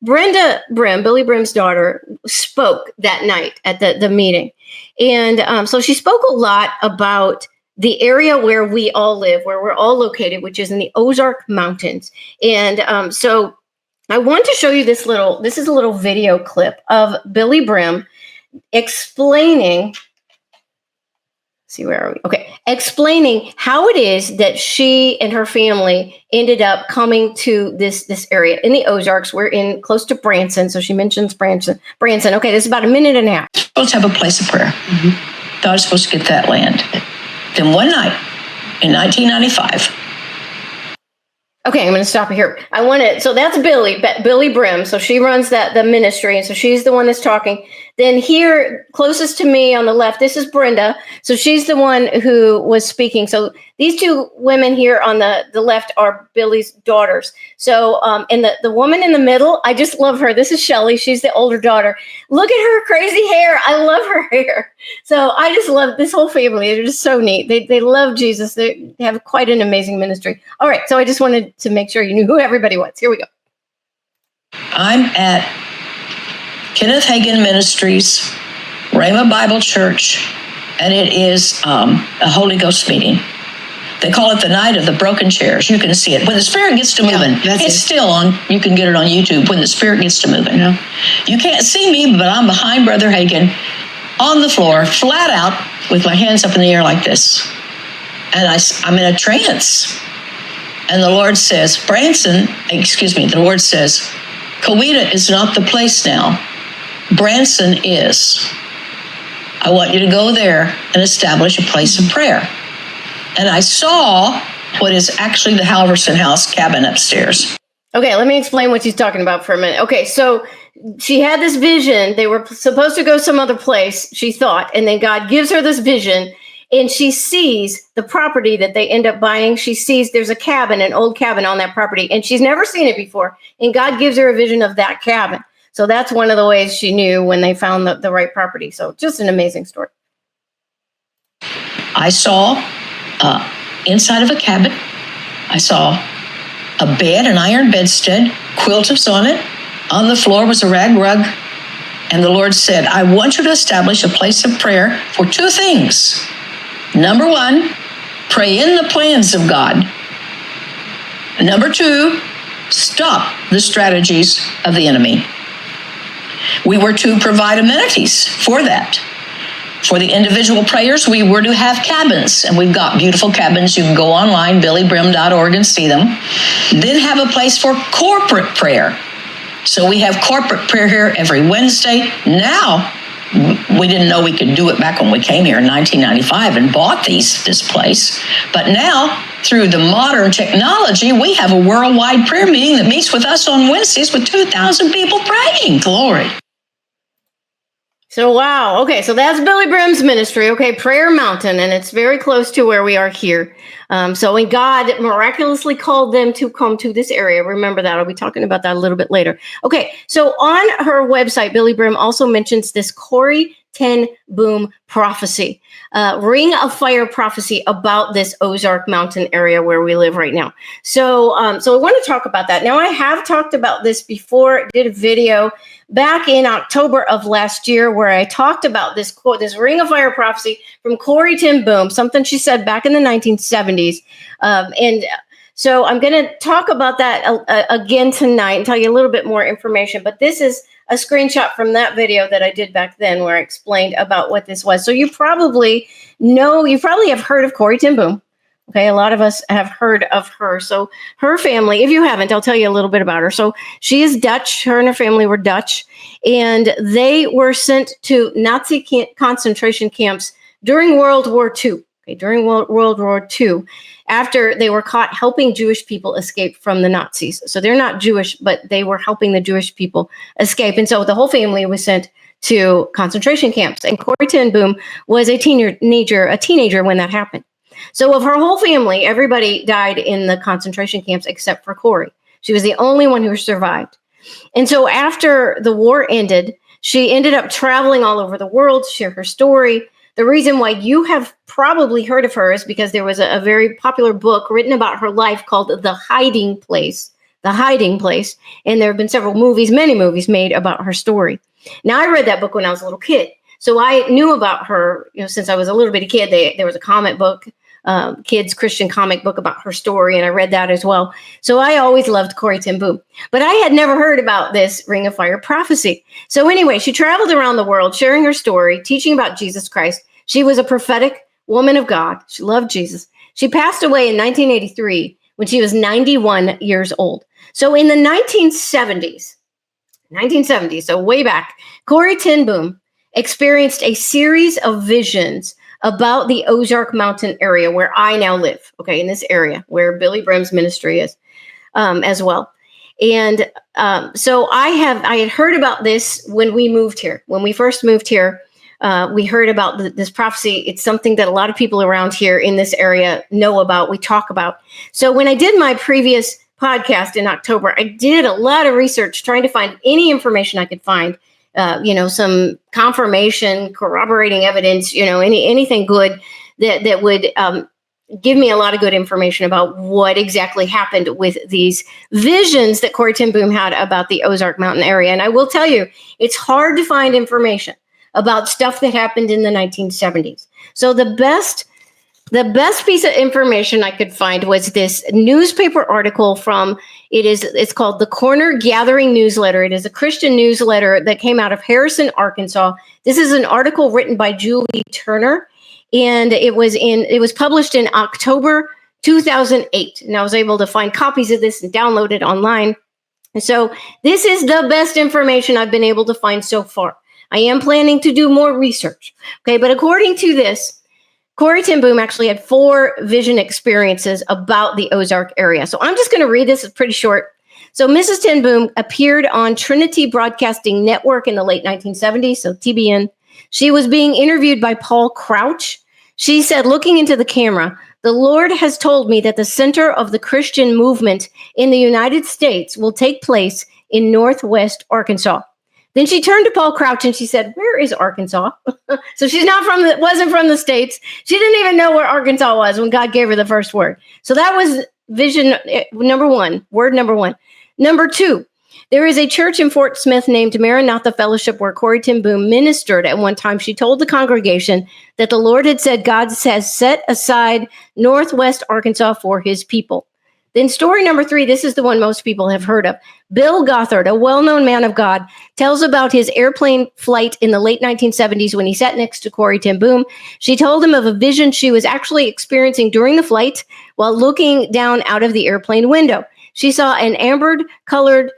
Billye Brim's daughter, spoke that night at the meeting. And so she spoke a lot about the area where we all live, where we're all located, which is in the Ozark Mountains. And so I want to show you this is a little video clip of Billye Brim explaining, explaining how it is that she and her family ended up coming to this area in the Ozarks. We're in close to Branson, so she mentions Branson. Okay, this is about a minute and a half. Supposed to have a place of prayer. Mm-hmm. God is supposed to get that land. Then one night in 1995. Okay, I'm going to stop it here. So that's Billye Brim. So she runs the ministry, and so she's the one that's talking. Then here, closest to me on the left, this is Brenda. So she's the one who was speaking. So these two women here on the left are Billye's daughters. So, and the woman in the middle, I just love her. This is Shelly. She's the older daughter. Look at her crazy hair. I love her hair. So I just love this whole family. They're just so neat. They love Jesus. They have quite an amazing ministry. All right. So I just wanted to make sure you knew who everybody was. Here we go. I'm at Kenneth Hagin Ministries, Rhema Bible Church, and it is a Holy Ghost meeting. They call it the night of the broken chairs. You can see it. When the Spirit gets to moving, it's still on. You can get it on YouTube. When the Spirit gets to moving. Yeah. You can't see me, but I'm behind Brother Hagin on the floor, flat out, with my hands up in the air like this. And I'm in a trance. And the Lord says, the Lord says, Coweta is not the place now. Branson is. I want you to go there and establish a place of prayer. And I saw what is actually the Halverson House cabin upstairs. Okay, let me explain what she's talking about for a minute. Okay, so she had this vision. They were supposed to go some other place, she thought, and then God gives her this vision, and she sees the property that they end up buying. She sees there's a cabin, an old cabin on that property, and she's never seen it before, and God gives her a vision of that cabin. So that's one of the ways she knew when they found the right property. So just an amazing story. I saw inside of a cabin, I saw a bed, an iron bedstead, quilts on it. On the floor was a rag rug. And the Lord said, I want you to establish a place of prayer for two things. Number one, pray in the plans of God. Number two, stop the strategies of the enemy. We were to provide amenities for that. For the individual prayers, we were to have cabins, and we've got beautiful cabins. You can go online, billyebrim.org, and see them. Then have a place for corporate prayer. So we have corporate prayer here every Wednesday. Now, we didn't know we could do it back when we came here in 1995 and bought this place. But now, through the modern technology, we have a worldwide prayer meeting that meets with us on Wednesdays with 2,000 people praying. Glory. So, wow. Okay, so that's Billye Brim's ministry. Okay, Prayer Mountain, and it's very close to where we are here. So when God miraculously called them to come to this area, remember that. I'll be talking about that a little bit later. Okay, so on her website, Billye Brim also mentions this Corrie Ten Boom prophecy, ring of fire prophecy about this Ozark Mountain area where we live right now. So I want to talk about that. Now, I have talked about this before. I did a video back in October of last year where I talked about this quote, this ring of fire prophecy from Corrie Ten Boom, something she said back in the 1970s. And so I'm going to talk about that again tonight and tell you a little bit more information. But this is a screenshot from that video that I did back then where I explained about what this was. So you probably have heard of Corrie Ten Boom. Okay, a lot of us have heard of her. So her family, if you haven't, I'll tell you a little bit about her. So she is Dutch. Her and her family were Dutch, and they were sent to Nazi concentration camps during World War II. Okay, during World War II, after they were caught helping Jewish people escape from the Nazis. So they're not Jewish, but they were helping the Jewish people escape. And so the whole family was sent to concentration camps. And Corrie Ten Boom was a teenager when that happened. So of her whole family, everybody died in the concentration camps except for Corrie. She was the only one who survived. And so after the war ended, she ended up traveling all over the world to share her story. The reason why you have probably heard of her is because there was a very popular book written about her life called The Hiding Place. The Hiding Place. And there have been several movies, many movies made about her story. Now, I read that book when I was a little kid. So I knew about her, since I was a little bitty kid. There was a comic book, kids Christian comic book about her story, and I read that as well. So I always loved Corrie Ten Boom, but I had never heard about this Ring of Fire prophecy. So anyway, she traveled around the world sharing her story, teaching about Jesus Christ. She was a prophetic woman of God. She loved Jesus. She passed away in 1983 when she was 91 years old. So in the 1970s, so way back, Corrie Ten Boom experienced a series of visions about the Ozark Mountain area where I now live, okay, in this area where Billye Brim's ministry is as well. And so I had heard about this when we moved here. When we first moved here, we heard about this prophecy. It's something that a lot of people around here in this area know about, we talk about. So when I did my previous podcast in October, I did a lot of research trying to find any information I could find, some confirmation, corroborating evidence, anything good that would give me a lot of good information about what exactly happened with these visions that Corrie Ten Boom had about the Ozark Mountain area. And I will tell you, it's hard to find information about stuff that happened in the 1970s. So the best piece of information I could find was this newspaper article it's called the Corner Gathering Newsletter. It is a Christian newsletter that came out of Harrison, Arkansas. This is an article written by Julie Turner, and it was published in October 2008. And I was able to find copies of this and download it online. And so this is the best information I've been able to find so far. I am planning to do more research. Okay, but according to this, Corrie Ten Boom actually had 4 vision experiences about the Ozark area. So I'm just going to read this. It's pretty short. So Mrs. Ten Boom appeared on Trinity Broadcasting Network in the late 1970s, so TBN. She was being interviewed by Paul Crouch. She said, looking into the camera, "The Lord has told me that the center of the Christian movement in the United States will take place in Northwest Arkansas." Then she turned to Paul Crouch and she said, "Where is Arkansas?" So she's wasn't from the States. She didn't even know where Arkansas was when God gave her the first word. So that was vision number 1, word number 1. Number 2, there is a church in Fort Smith named Maranatha Fellowship where Corrie Ten Boom ministered at one time. She told the congregation that the Lord had said God has set aside Northwest Arkansas for his people. Then story number 3, this is the one most people have heard of. Bill Gothard, a well-known man of God, tells about his airplane flight in the late 1970s when he sat next to Corrie Ten Boom. She told him of a vision she was actually experiencing during the flight while looking down out of the airplane window. She saw an amber-colored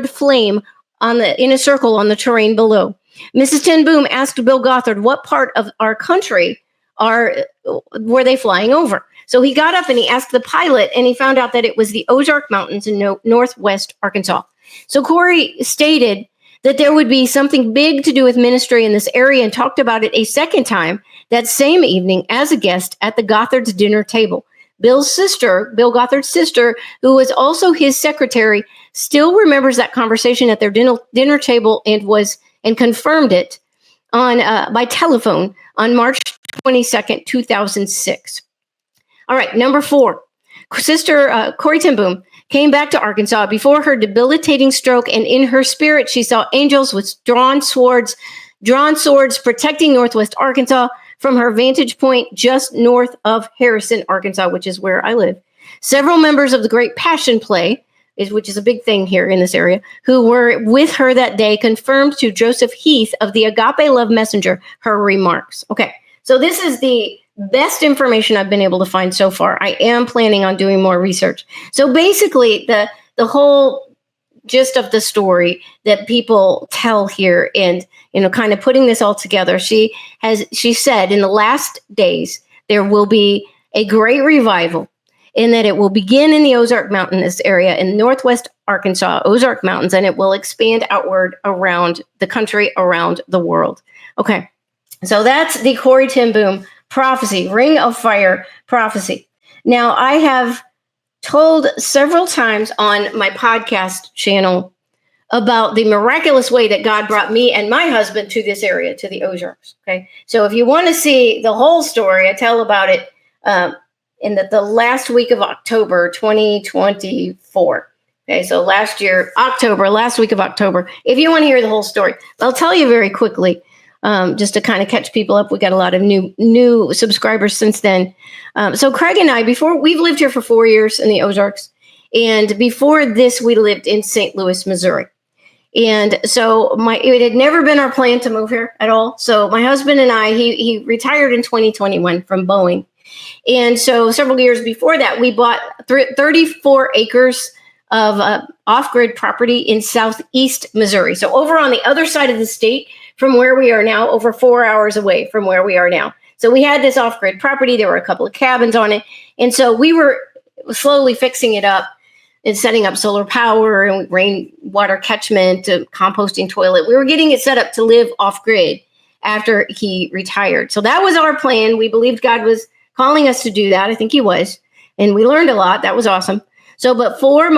flame in a circle on the terrain below. Mrs. Ten Boom asked Bill Gothard what part of our country were they flying over. So he got up and he asked the pilot, and he found out that it was the Ozark Mountains in Northwest Arkansas. So Corrie stated that there would be something big to do with ministry in this area and talked about it a second time that same evening as a guest at the Gothard's dinner table. Bill Gothard's sister, who was also his secretary, still remembers that conversation at their dinner table and confirmed it by telephone on March 22nd, 2006. All right, number 4, Sister Corrie Ten Boom came back to Arkansas before her debilitating stroke, and in her spirit, she saw angels with drawn swords protecting Northwest Arkansas from her vantage point just north of Harrison, Arkansas, which is where I live. Several members of the Great Passion Play, which is a big thing here in this area, who were with her that day, confirmed to Joseph Heath of the Agape Love Messenger her remarks. Okay, so this is the best information I've been able to find so far. I am planning on doing more research. So basically, the whole gist of the story that people tell here, and kind of putting this all together, she said in the last days there will be a great revival, in that it will begin in the Ozark Mountainous area in Northwest Arkansas, Ozark Mountains, and it will expand outward around the country, around the world. Okay, so that's the Corrie Ten Boom prophecy, Ring of Fire prophecy. Now, I have told several times on my podcast channel about the miraculous way that God brought me and my husband to this area, to the Ozarks. Okay, so if you want to see the whole story, I tell about it in the last week of October 2024. Okay, so last year, last week of October. If you want to hear the whole story, I'll tell you very quickly, just to kind of catch people up. We got a lot of new subscribers since then. So Craig and I, we've lived here for 4 years in the Ozarks, and before this, we lived in St. Louis, Missouri. And so it had never been our plan to move here at all. So my husband and I, he retired in 2021 from Boeing. And so several years before that, we bought 34 acres of off-grid property in southeast Missouri. So over on the other side of the state from where we are now, over 4 hours away from where we are now. So we had this off-grid property. There were a couple of cabins on it. And so we were slowly fixing it up and setting up solar power and rainwater catchment, composting toilet. We were getting it set up to live off-grid after he retired. So that was our plan. We believed God was calling us to do that. I think he was. And we learned a lot. That was awesome. So, but 3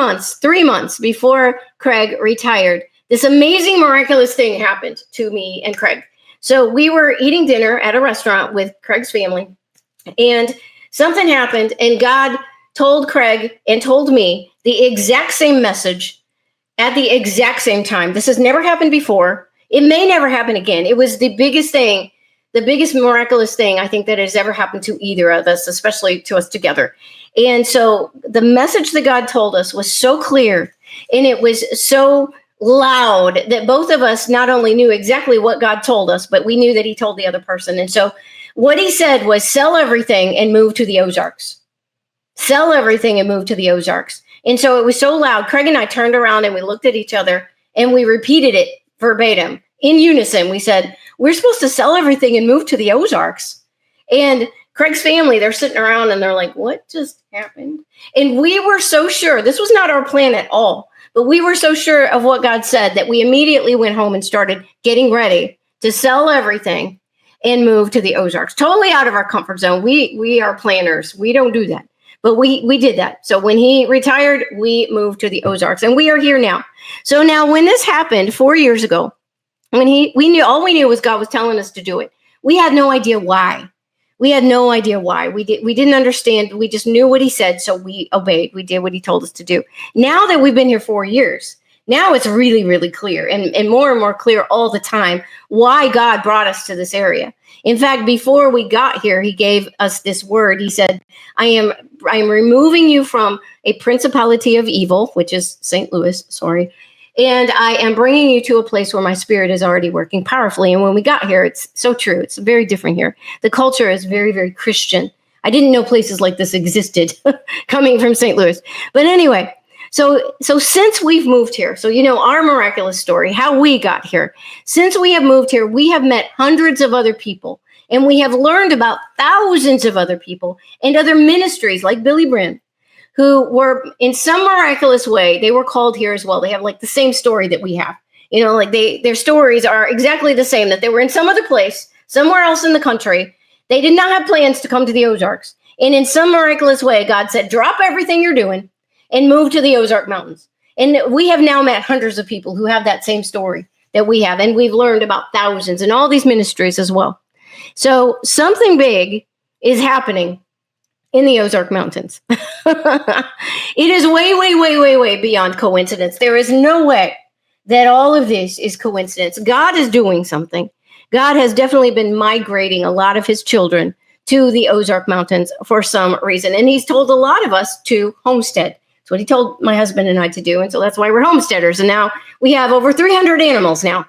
months before Craig retired, this amazing, miraculous thing happened to me and Craig. So we were eating dinner at a restaurant with Craig's family, and something happened, and God told Craig and told me the exact same message at the exact same time. This has never happened before. It may never happen again. It was the biggest thing, the biggest miraculous thing I think that has ever happened to either of us, especially to us together. And so the message that God told us was so clear, and it was so loud that both of us not only knew exactly what God told us, but we knew that he told the other person. And so what he said was, sell everything and move to the Ozarks. Sell everything and move to the Ozarks. And so it was so loud. Craig and I turned around and we looked at each other and we repeated it verbatim in unison. We said, we're supposed to sell everything and move to the Ozarks. And Craig's family, they're sitting around and they're like, what just happened? And we were so sure, this was not our plan at all, but we were so sure of what God said that we immediately went home and started getting ready to sell everything and move to the Ozarks. Totally out of our comfort zone. We are planners. We don't do that. But we did that. So when he retired, we moved to the Ozarks, and we are here now. So now when this happened 4 years ago, when we knew was God was telling us to do it. We had no idea why. We had no idea why. We didn't understand. We just knew what he said, so we obeyed. We did what he told us to do. Now that we've been here 4 years, now it's really, really clear and more clear all the time why God brought us to this area. In fact, before we got here, he gave us this word. He said, I am removing you from a principality of evil, which is St. Louis, sorry. And I am bringing you to a place where my spirit is already working powerfully. And when we got here, it's so true. It's very different here. The culture is very, very Christian. I didn't know places like this existed coming from St. Louis. But anyway, so since we've moved here, so you know our miraculous story, how we got here. Since we have moved here, we have met hundreds of other people. And we have learned about thousands of other people and other ministries like Billye Brim, who were in some miraculous way, they were called here as well. They have like the same story that we have. You know, like their stories are exactly the same, that they were in some other place, somewhere else in the country. They did not have plans to come to the Ozarks. And in some miraculous way, God said, drop everything you're doing and move to the Ozark Mountains. And we have now met hundreds of people who have that same story that we have. And we've learned about thousands and all these ministries as well. So something big is happening in the Ozark Mountains. It is way beyond coincidence. There is no way that all of this is coincidence. God is doing something. God has definitely been migrating a lot of his children to the Ozark Mountains for some reason. And he's told a lot of us to homestead. That's what he told my husband and I to do. And so that's why we're homesteaders. And now we have over 300 animals now.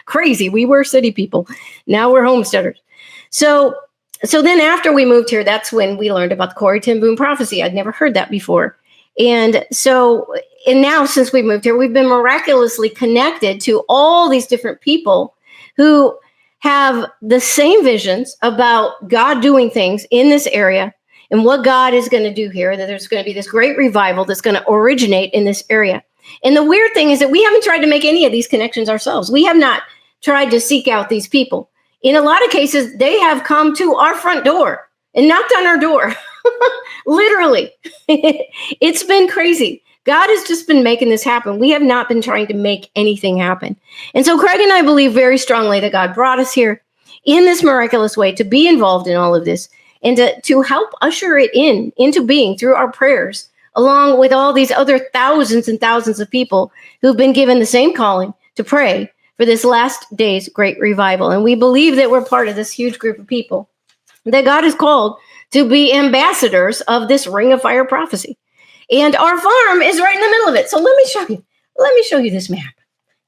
Crazy. We were city people. Now we're homesteaders. So then after we moved here, that's when we learned about the Corrie Ten Boom prophecy. I'd never heard that before. And now since we moved here, we've been miraculously connected to all these different people who have the same visions about God doing things in this area and what God is going to do here, that there's going to be this great revival that's going to originate in this area. And the weird thing is that we haven't tried to make any of these connections ourselves. We have not tried to seek out these people. In a lot of cases, they have come to our front door and knocked on our door. Literally. It's been crazy. God has just been making this happen. We have not been trying to make anything happen. And so Craig and I believe very strongly that God brought us here in this miraculous way to be involved in all of this and to help usher it into being through our prayers along with all these other thousands and thousands of people who've been given the same calling to pray for this last day's great revival. And we believe that we're part of this huge group of people that God has called to be ambassadors of this ring of fire prophecy. And our farm is right in the middle of it. So let me show you. Let me show you this map.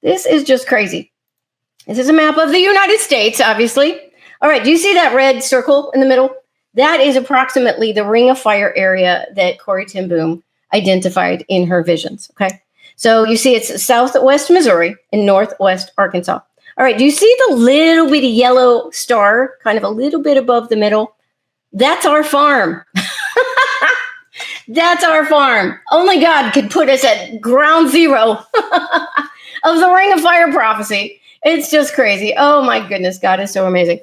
This is just crazy. This is a map of the United States, obviously. All right, do you see that red circle in the middle? That is approximately the ring of fire area that Corrie Ten Boom identified in her visions, okay? So you see it's southwest Missouri and northwest Arkansas. All right, do you see the little bitty yellow star, kind of a little bit above the middle? That's our farm. That's our farm. Only God could put us at ground zero of the ring of fire prophecy. It's just crazy. Oh my goodness, God is so amazing.